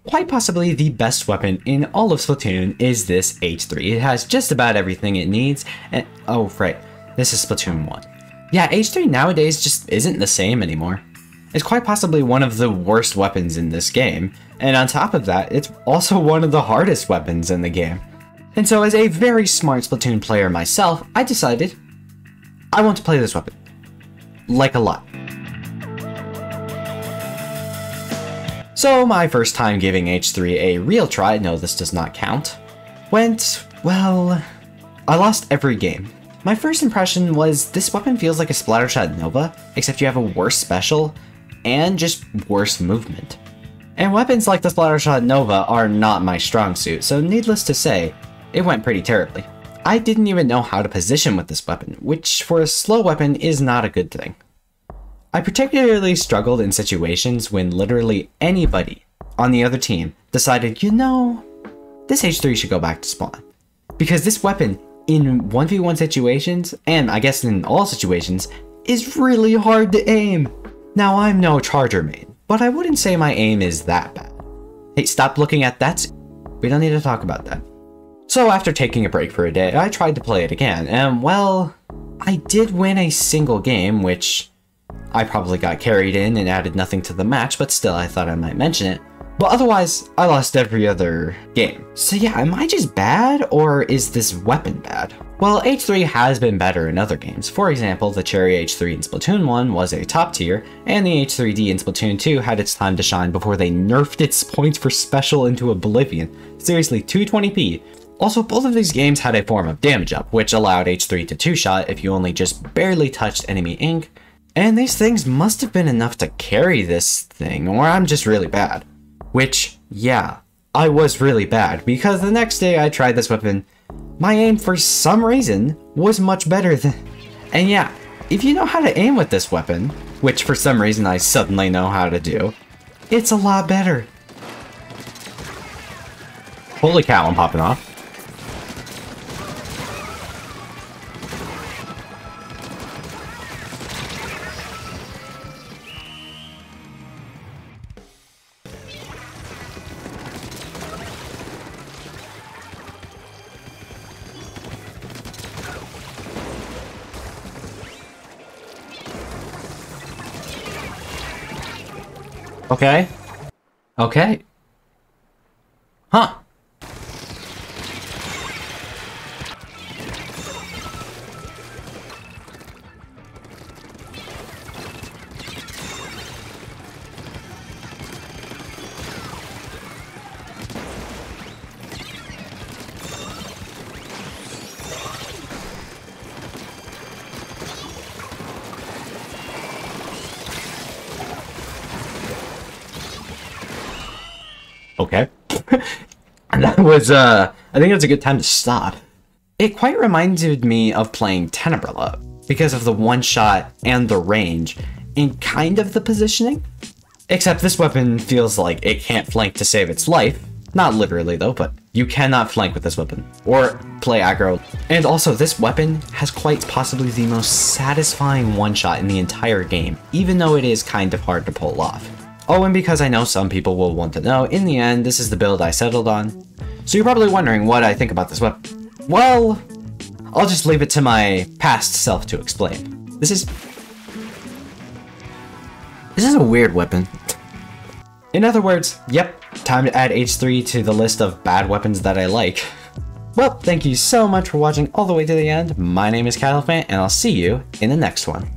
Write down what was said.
quite possibly the best weapon in all of Splatoon is this H-3. It has just about everything it needs, and oh right, this is Splatoon 1. Yeah, H-3 nowadays just isn't the same anymore. It's quite possibly one of the worst weapons in this game, and on top of that, it's also one of the hardest weapons in the game. And so as a very smart Splatoon player myself, I decided I want to play this weapon. Like a lot. So my first time giving H-3 a real try, no this does not count, went, well, I lost every game. My first impression was this weapon feels like a Splattershot Nova, except you have a worse special, and just worse movement. And weapons like the Splattershot Nova are not my strong suit, so needless to say, it went pretty terribly. I didn't even know how to position with this weapon, which for a slow weapon is not a good thing. I particularly struggled in situations when literally anybody on the other team decided, you know, this H-3 should go back to spawn. Because this weapon, in 1v1 situations, and I guess in all situations, is really hard to aim. Now I'm no Charger main, but I wouldn't say my aim is that bad. Hey, stop looking at that. We don't need to talk about that. So after taking a break for a day, I tried to play it again, and well, I did win a single game, which I probably got carried in and added nothing to the match, but still I thought I might mention it. But otherwise, I lost every other game. So yeah, am I just bad, or is this weapon bad? Well, H-3 has been better in other games. For example, the Cherry H-3 in Splatoon 1 was a top tier, and the H-3D in Splatoon 2 had its time to shine before they nerfed its points for special into oblivion. Seriously, 220p. Also, both of these games had a form of damage up, which allowed H-3 to two-shot if you only just barely touched enemy ink. And these things must have been enough to carry this thing, or I'm just really bad. Which, yeah, I was really bad, because the next day I tried this weapon, my aim for some reason was much better than... And yeah, if you know how to aim with this weapon, which for some reason I suddenly know how to do, it's a lot better. Holy cow, I'm popping off. Okay. Okay. Huh. Okay. That was, I think that's a good time to stop. It quite reminded me of playing Tenebrella because of the one shot and the range and kind of the positioning. Except this weapon feels like it can't flank to save its life. Not literally though, but you cannot flank with this weapon or play aggro. And also this weapon has quite possibly the most satisfying one shot in the entire game, even though it is kind of hard to pull off. Oh, and because I know some people will want to know, in the end, this is the build I settled on. So you're probably wondering what I think about this weapon. Well, I'll just leave it to my past self to explain. This is a weird weapon. In other words, yep, time to add H-3 to the list of bad weapons that I like. Well, thank you so much for watching all the way to the end. My name is Catloafman, and I'll see you in the next one.